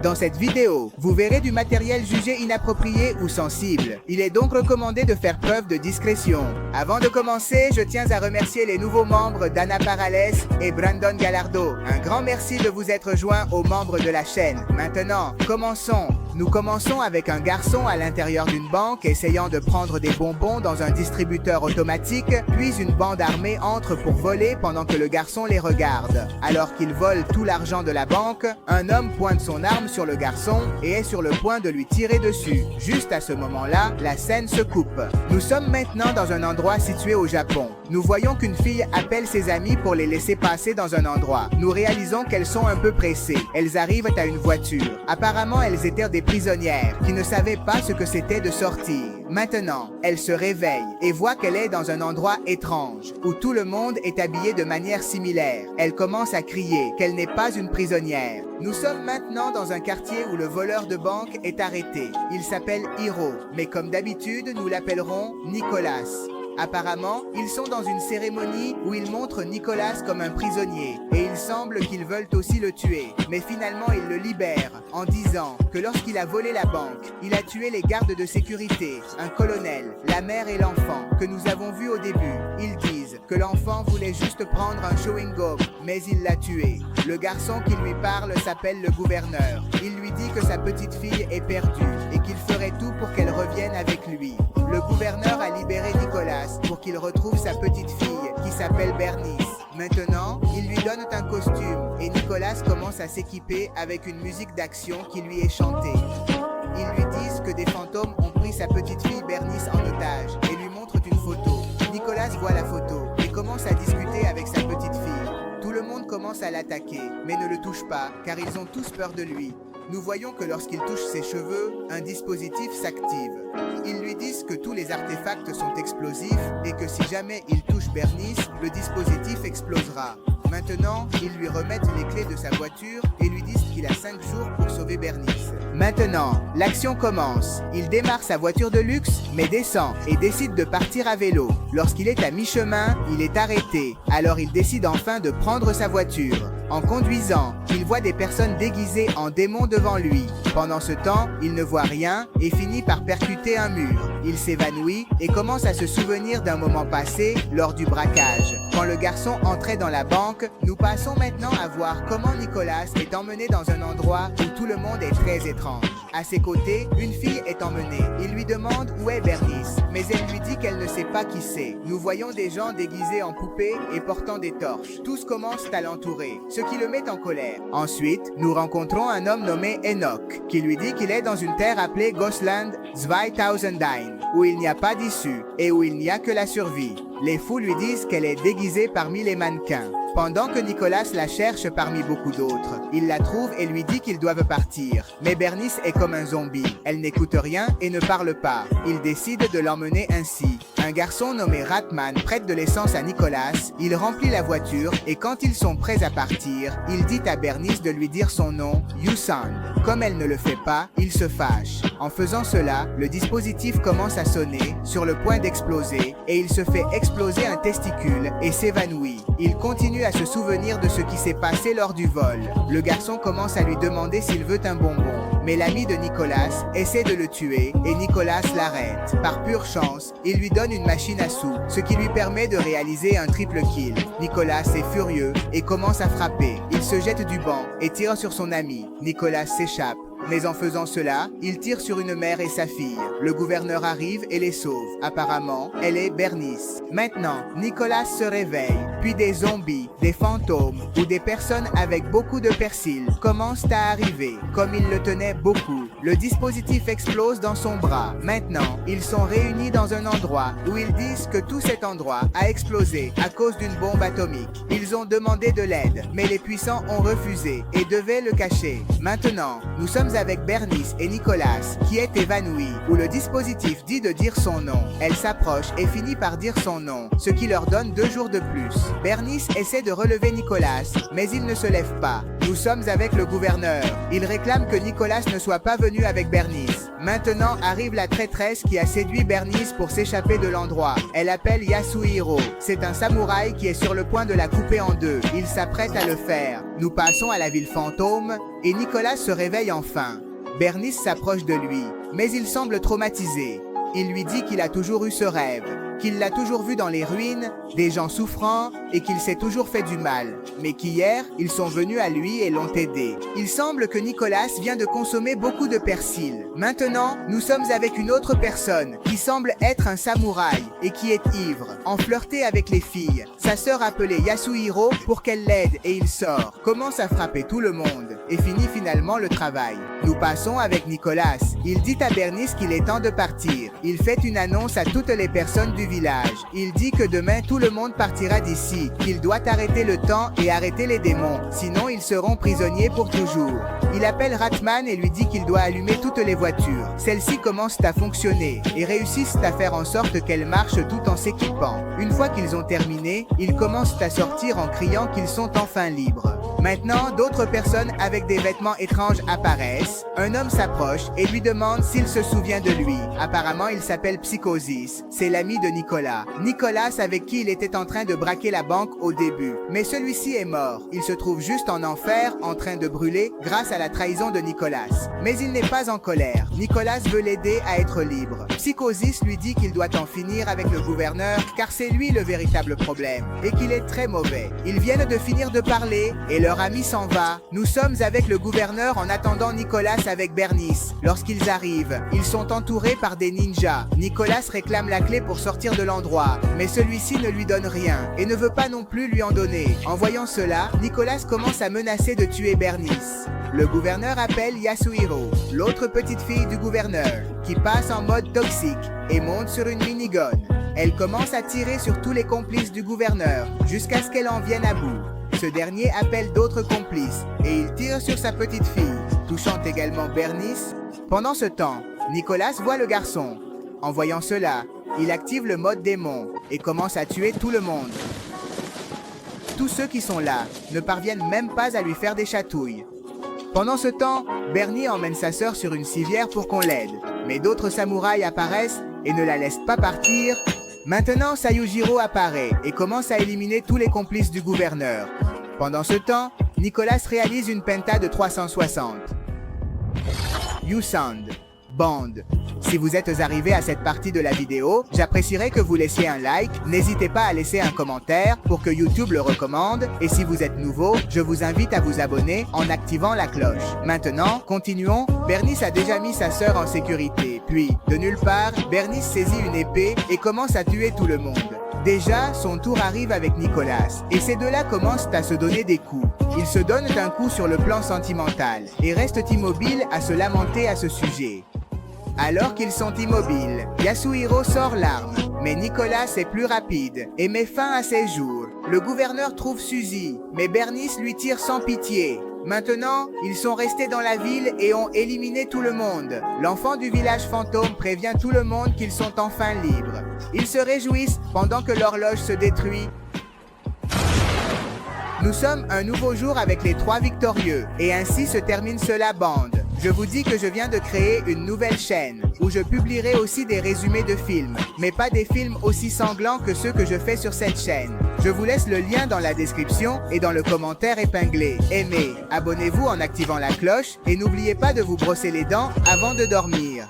Dans cette vidéo, vous verrez du matériel jugé inapproprié ou sensible. Il est donc recommandé de faire preuve de discrétion. Avant de commencer, je tiens à remercier les nouveaux membres Dana Parales et Brandon Gallardo. Un grand merci de vous être joints aux membres de la chaîne. Maintenant, commençons. Nous commençons avec un garçon à l'intérieur d'une banque essayant de prendre des bonbons dans un distributeur automatique, puis une bande armée entre pour voler pendant que le garçon les regarde. Alors qu'il vole tout l'argent de la banque, un homme pointe son arme sur le garçon et est sur le point de lui tirer dessus. Juste à ce moment-là, la scène se coupe. Nous sommes maintenant dans un endroit situé au Japon. Nous voyons qu'une fille appelle ses amis pour les laisser passer dans un endroit. Nous réalisons qu'elles sont un peu pressées. Elles arrivent à une voiture. Apparemment, elles étaient des prisonnières qui ne savaient pas ce que c'était de sortir. Maintenant, elle se réveille et voit qu'elle est dans un endroit étrange où tout le monde est habillé de manière similaire. Elle commence à crier qu'elle n'est pas une prisonnière. Nous sommes maintenant dans un quartier où le voleur de banque est arrêté. Il s'appelle Hiro, mais comme d'habitude, nous l'appellerons Nicolas. Apparemment, ils sont dans une cérémonie où ils montrent Nicolas comme un prisonnier et il semble qu'ils veulent aussi le tuer. Mais finalement, ils le libèrent en disant que lorsqu'il a volé la banque, il a tué les gardes de sécurité, un colonel, la mère et l'enfant que nous avons vu au début. Ils disent que l'enfant voulait juste prendre un chewing-gum, mais il l'a tué. Le garçon qui lui parle s'appelle le gouverneur. Il lui dit que sa petite fille est perdue et qu'il ferait tout pour qu'elle revienne avec lui. Le gouverneur a libéré Nicolas pour qu'il retrouve sa petite fille qui s'appelle Bernice. Maintenant, ils lui donnent un costume et Nicolas commence à s'équiper avec une musique d'action qui lui est chantée. Ils lui disent que des fantômes ont pris sa petite fille Bernice en otage et lui montrent une photo. Nicolas voit la photo et commence à discuter avec sa petite fille. Tout le monde commence à l'attaquer, mais ne le touche pas car ils ont tous peur de lui. Nous voyons que lorsqu'il touche ses cheveux, un dispositif s'active. Ils lui disent que tous les artefacts sont explosifs et que si jamais il touche Bernice, le dispositif explosera. Maintenant, ils lui remettent les clés de sa voiture et lui disent qu'il a 5 jours pour sauver Bernice. Maintenant, l'action commence. Il démarre sa voiture de luxe, mais descend et décide de partir à vélo. Lorsqu'il est à mi-chemin, il est arrêté. Alors il décide enfin de prendre sa voiture. En conduisant, il voit des personnes déguisées en démons devant lui. Pendant ce temps, il ne voit rien et finit par percuter un mur. Il s'évanouit et commence à se souvenir d'un moment passé lors du braquage. Quand le garçon entrait dans la banque, nous passons maintenant à voir comment Nicolas est emmené dans un endroit où tout le monde est très étrange. À ses côtés, une fille est emmenée. Il lui demande où est Bernice, mais elle lui dit qu'elle ne sait pas qui c'est. Nous voyons des gens déguisés en poupées et portant des torches. Tous commencent à l'entourer, ce qui le met en colère. Ensuite, nous rencontrons un homme nommé Enoch, qui lui dit qu'il est dans une terre appelée Ghostland 2009, où il n'y a pas d'issue et où il n'y a que la survie. Les fous lui disent qu'elle est déguisée parmi les mannequins. Pendant que Nicolas la cherche parmi beaucoup d'autres, il la trouve et lui dit qu'ils doivent partir. Mais Bernice est comme un zombie. Elle n'écoute rien et ne parle pas. Il décide de l'emmener ainsi. Un garçon nommé Ratman prête de l'essence à Nicolas. Il remplit la voiture et quand ils sont prêts à partir, il dit à Bernice de lui dire son nom, Yusan. Comme elle ne le fait pas, il se fâche. En faisant cela, le dispositif commence à sonner, sur le point d'exploser, et il se fait exploser un testicule et s'évanouit. Il continue à se souvenir de ce qui s'est passé lors du vol. Le garçon commence à lui demander s'il veut un bonbon. Mais l'ami de Nicolas essaie de le tuer et Nicolas l'arrête. Par pure chance, il lui donne une machine à sous, ce qui lui permet de réaliser un triple kill. Nicolas est furieux et commence à frapper. Il se jette du banc et tire sur son ami. Nicolas s'échappe. Mais en faisant cela, il tire sur une mère et sa fille. Le gouverneur arrive et les sauve. Apparemment, elle est Bernice. Maintenant, Nicolas se réveille, puis des zombies, des fantômes ou des personnes avec beaucoup de persil commencent à arriver. Comme il le tenait beaucoup, le dispositif explose dans son bras. Maintenant, ils sont réunis dans un endroit où ils disent que tout cet endroit a explosé à cause d'une bombe atomique. Ils ont demandé de l'aide, mais les puissants ont refusé et devaient le cacher. Maintenant, nous sommes avec Bernice et Nicolas, qui est évanoui, où le dispositif dit de dire son nom. Elle s'approche et finit par dire son nom, ce qui leur donne 2 jours de plus. Bernice essaie de relever Nicolas, mais il ne se lève pas. Nous sommes avec le gouverneur. Il réclame que Nicolas ne soit pas venu avec Bernice. Maintenant arrive la traîtresse qui a séduit Bernice pour s'échapper de l'endroit. Elle appelle Yasuhiro. C'est un samouraï qui est sur le point de la couper en deux. Il s'apprête à le faire. Nous passons à la ville fantôme et Nicolas se réveille enfin. Bernice s'approche de lui, mais il semble traumatisé. Il lui dit qu'il a toujours eu ce rêve, qu'il l'a toujours vu dans les ruines, des gens souffrant et qu'il s'est toujours fait du mal, mais qu'hier, ils sont venus à lui et l'ont aidé. Il semble que Nicolas vient de consommer beaucoup de persil. Maintenant, nous sommes avec une autre personne qui semble être un samouraï et qui est ivre, en flirté avec les filles. Sa sœur appelée Yasuhiro pour qu'elle l'aide et il sort, commence à frapper tout le monde et finit finalement le travail. Nous passons avec Nicolas. Il dit à Bernice qu'il est temps de partir. Il fait une annonce à toutes les personnes du village. Il dit que demain tout le monde partira d'ici, qu'il doit arrêter le temps et arrêter les démons, sinon ils seront prisonniers pour toujours. Il appelle Ratman et lui dit qu'il doit allumer toutes les voitures. Celles-ci commencent à fonctionner et réussissent à faire en sorte qu'elles marchent tout en s'équipant. Une fois qu'ils ont terminé, ils commencent à sortir en criant qu'ils sont enfin libres. Maintenant, d'autres personnes avec des vêtements étranges apparaissent. Un homme s'approche et lui demande s'il se souvient de lui. Apparemment, il s'appelle Psychosis. C'est l'ami de Nicolas. Nicolas avec qui il était en train de braquer la banque au début. Mais celui-ci est mort. Il se trouve juste en enfer, en train de brûler, grâce à la trahison de Nicolas. Mais il n'est pas en colère. Nicolas veut l'aider à être libre. Psychosis lui dit qu'il doit en finir avec le gouverneur, car c'est lui le véritable problème, et qu'il est très mauvais. Ils viennent de finir de parler, et leur ami s'en va. Nous sommes avec le gouverneur en attendant Nicolas avec Bernice. Lorsqu'ils arrivent, ils sont entourés par des ninjas. Nicolas réclame la clé pour sortir de l'endroit, mais celui-ci ne lui donne rien, et ne veut pas non plus lui en donner. En voyant cela, Nicolas commence à menacer de tuer Bernice. Le gouverneur appelle Yasuhiro, l'autre petite fille du gouverneur, qui passe en mode toxique et monte sur une minigun. Elle commence à tirer sur tous les complices du gouverneur, jusqu'à ce qu'elle en vienne à bout. Ce dernier appelle d'autres complices et il tire sur sa petite fille, touchant également Bernice. Pendant ce temps, Nicolas voit le garçon. En voyant cela, il active le mode démon et commence à tuer tout le monde. Tous ceux qui sont là ne parviennent même pas à lui faire des chatouilles. Pendant ce temps, Bernie emmène sa sœur sur une civière pour qu'on l'aide. Mais d'autres samouraïs apparaissent et ne la laissent pas partir. Maintenant, Sayujiro apparaît et commence à éliminer tous les complices du gouverneur. Pendant ce temps, Nicolas réalise une penta de 360. YouSound, Bond. Si vous êtes arrivé à cette partie de la vidéo, j'apprécierais que vous laissiez un like. N'hésitez pas à laisser un commentaire pour que YouTube le recommande. Et si vous êtes nouveau, je vous invite à vous abonner en activant la cloche. Maintenant, continuons. Bernice a déjà mis sa sœur en sécurité. Puis, de nulle part, Bernice saisit une épée et commence à tuer tout le monde. Déjà, son tour arrive avec Nicolas, et ces deux-là commencent à se donner des coups. Ils se donnent un coup sur le plan sentimental, et restent immobiles à se lamenter à ce sujet. Alors qu'ils sont immobiles, Yasuhiro sort l'arme, mais Nicolas est plus rapide, et met fin à ses jours. Le gouverneur trouve Suzy, mais Bernice lui tire sans pitié. Maintenant, ils sont restés dans la ville et ont éliminé tout le monde. L'enfant du village fantôme prévient tout le monde qu'ils sont enfin libres. Ils se réjouissent pendant que l'horloge se détruit. Nous sommes un nouveau jour avec les 3 victorieux, et ainsi se termine cela bande. Je vous dis que je viens de créer une nouvelle chaîne, où je publierai aussi des résumés de films, mais pas des films aussi sanglants que ceux que je fais sur cette chaîne. Je vous laisse le lien dans la description et dans le commentaire épinglé. Aimez, abonnez-vous en activant la cloche, et n'oubliez pas de vous brosser les dents avant de dormir.